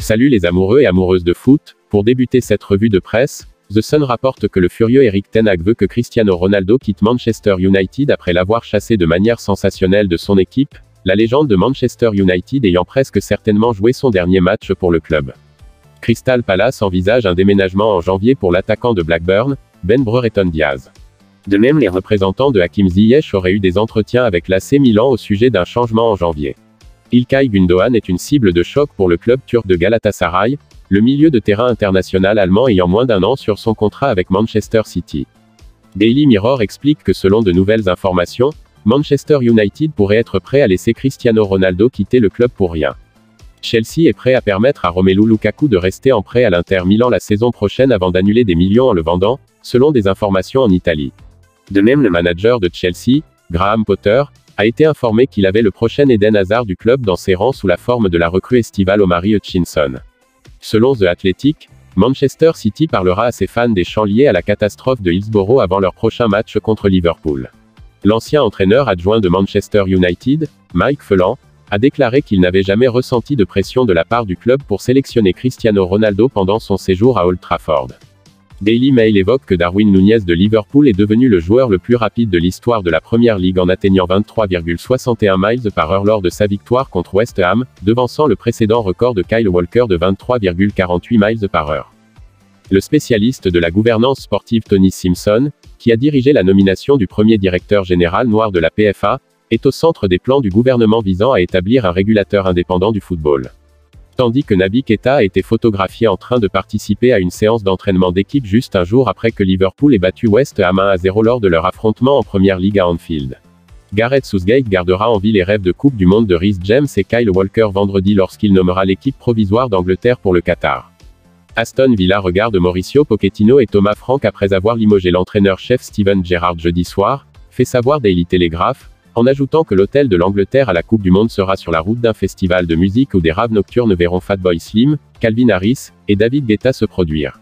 Salut les amoureux et amoureuses de foot, pour débuter cette revue de presse, The Sun rapporte que le furieux Erik ten Hag veut que Cristiano Ronaldo quitte Manchester United après l'avoir chassé de manière sensationnelle de son équipe, la légende de Manchester United ayant presque certainement joué son dernier match pour le club. Crystal Palace envisage un déménagement en janvier pour l'attaquant de Blackburn, Ben Brereton Diaz. De même, les représentants de Hakim Ziyech auraient eu des entretiens avec l'AC Milan au sujet d'un changement en janvier. İlkay Gündoğan est une cible de choc pour le club turc de Galatasaray, le milieu de terrain international allemand ayant moins d'un an sur son contrat avec Manchester City. Daily Mirror explique que selon de nouvelles informations, Manchester United pourrait être prêt à laisser Cristiano Ronaldo quitter le club pour rien. Chelsea est prêt à permettre à Romelu Lukaku de rester en prêt à l'Inter Milan la saison prochaine avant d'annuler des millions en le vendant, selon des informations en Italie. De même, le manager de Chelsea, Graham Potter, a été informé qu'il avait le prochain Eden Hazard du club dans ses rangs sous la forme de la recrue estivale Omari Hutchinson. Selon The Athletic, Manchester City parlera à ses fans des champs liés à la catastrophe de Hillsborough avant leur prochain match contre Liverpool. L'ancien entraîneur adjoint de Manchester United, Mike Phelan, a déclaré qu'il n'avait jamais ressenti de pression de la part du club pour sélectionner Cristiano Ronaldo pendant son séjour à Old Trafford. Daily Mail évoque que Darwin Núñez de Liverpool est devenu le joueur le plus rapide de l'histoire de la Premier League en atteignant 23,61 miles par heure lors de sa victoire contre West Ham, devançant le précédent record de Kyle Walker de 23,48 miles par heure. Le spécialiste de la gouvernance sportive Tony Simpson, qui a dirigé la nomination du premier directeur général noir de la PFA, est au centre des plans du gouvernement visant à établir un régulateur indépendant du football. Tandis que Naby Keita a été photographié en train de participer à une séance d'entraînement d'équipe juste un jour après que Liverpool ait battu West Ham 1-0 lors de leur affrontement en Premier League à Anfield. Gareth Southgate gardera en vie les rêves de Coupe du Monde de Reece James et Kyle Walker vendredi lorsqu'il nommera l'équipe provisoire d'Angleterre pour le Qatar. Aston Villa regarde Mauricio Pochettino et Thomas Frank après avoir limogé l'entraîneur-chef Steven Gerrard jeudi soir, fait savoir Daily Telegraph, en ajoutant que l'hôtel de l'Angleterre à la Coupe du Monde sera sur la route d'un festival de musique où des raves nocturnes verront Fatboy Slim, Calvin Harris, et David Guetta se produire.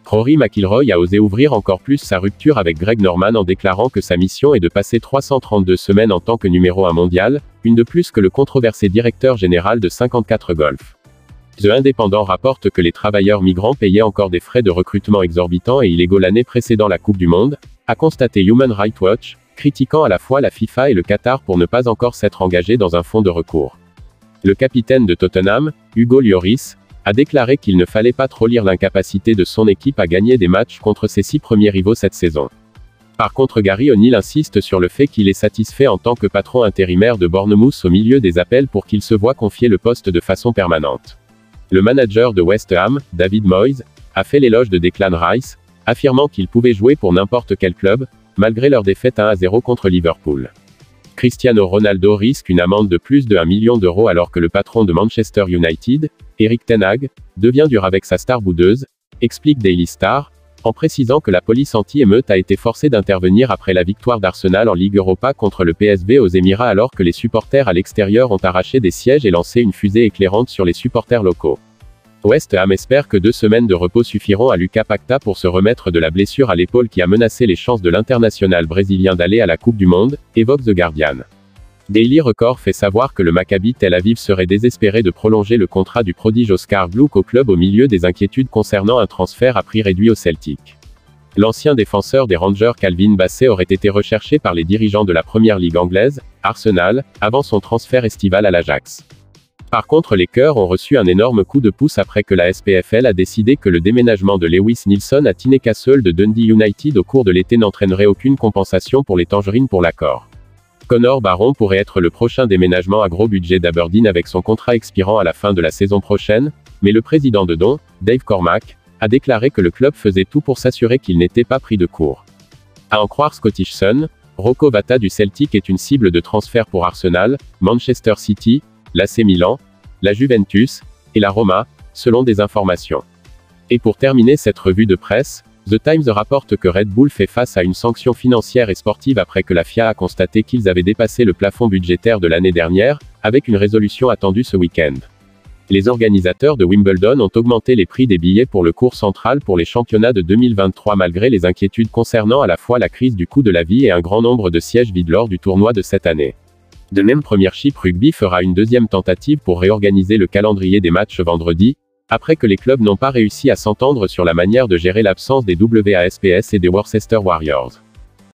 Rory McIlroy a osé ouvrir encore plus sa rupture avec Greg Norman en déclarant que sa mission est de passer 332 semaines en tant que numéro 1 mondial, une de plus que le controversé directeur général de 54 Golf. The Independent rapporte que les travailleurs migrants payaient encore des frais de recrutement exorbitants et illégaux l'année précédant la Coupe du Monde, a constaté Human Rights Watch, critiquant à la fois la FIFA et le Qatar pour ne pas encore s'être engagés dans un fonds de recours. Le capitaine de Tottenham, Hugo Lloris, a déclaré qu'il ne fallait pas trop lire l'incapacité de son équipe à gagner des matchs contre ses 6 premiers rivaux cette saison. Par contre, Gary O'Neill insiste sur le fait qu'il est satisfait en tant que patron intérimaire de Bournemouth au milieu des appels pour qu'il se voie confier le poste de façon permanente. Le manager de West Ham, David Moyes, a fait l'éloge de Declan Rice, affirmant qu'il pouvait jouer pour n'importe quel club, malgré leur défaite 1-0 contre Liverpool. Cristiano Ronaldo risque une amende de plus de 1 million d'euros alors que le patron de Manchester United, Erik ten Hag, devient dur avec sa star boudeuse, explique Daily Star, en précisant que la police anti-émeute a été forcée d'intervenir après la victoire d'Arsenal en Ligue Europa contre le PSV aux Émirats alors que les supporters à l'extérieur ont arraché des sièges et lancé une fusée éclairante sur les supporters locaux. West Ham espère que 2 semaines de repos suffiront à Lucas Paquetá pour se remettre de la blessure à l'épaule qui a menacé les chances de l'international brésilien d'aller à la Coupe du Monde, évoque The Guardian. Daily Record fait savoir que le Maccabi Tel Aviv serait désespéré de prolonger le contrat du prodige Oscar Gluck au club au milieu des inquiétudes concernant un transfert à prix réduit au Celtic. L'ancien défenseur des Rangers Calvin Bassey aurait été recherché par les dirigeants de la Première Ligue anglaise, Arsenal, avant son transfert estival à l'Ajax. Par contre, les Cœurs ont reçu un énorme coup de pouce après que la SPFL a décidé que le déménagement de Lewis Nilsson à Tynecastle de Dundee United au cours de l'été n'entraînerait aucune compensation pour les Tangerines pour l'accord. Connor Barron pourrait être le prochain déménagement à gros budget d'Aberdeen avec son contrat expirant à la fin de la saison prochaine, mais le président de Don, Dave Cormack, a déclaré que le club faisait tout pour s'assurer qu'il n'était pas pris de court. À en croire Scottish Sun, Rocco Vata du Celtic est une cible de transfert pour Arsenal, Manchester City, l'AC Milan, la Juventus, et la Roma, selon des informations. Et pour terminer cette revue de presse, The Times rapporte que Red Bull fait face à une sanction financière et sportive après que la FIA a constaté qu'ils avaient dépassé le plafond budgétaire de l'année dernière, avec une résolution attendue ce week-end. Les organisateurs de Wimbledon ont augmenté les prix des billets pour le cours central pour les championnats de 2023 malgré les inquiétudes concernant à la fois la crise du coût de la vie et un grand nombre de sièges vides lors du tournoi de cette année. De même, Premiership Rugby fera une deuxième tentative pour réorganiser le calendrier des matchs vendredi, Après que les clubs n'ont pas réussi à s'entendre sur la manière de gérer l'absence des WASPS et des Worcester Warriors.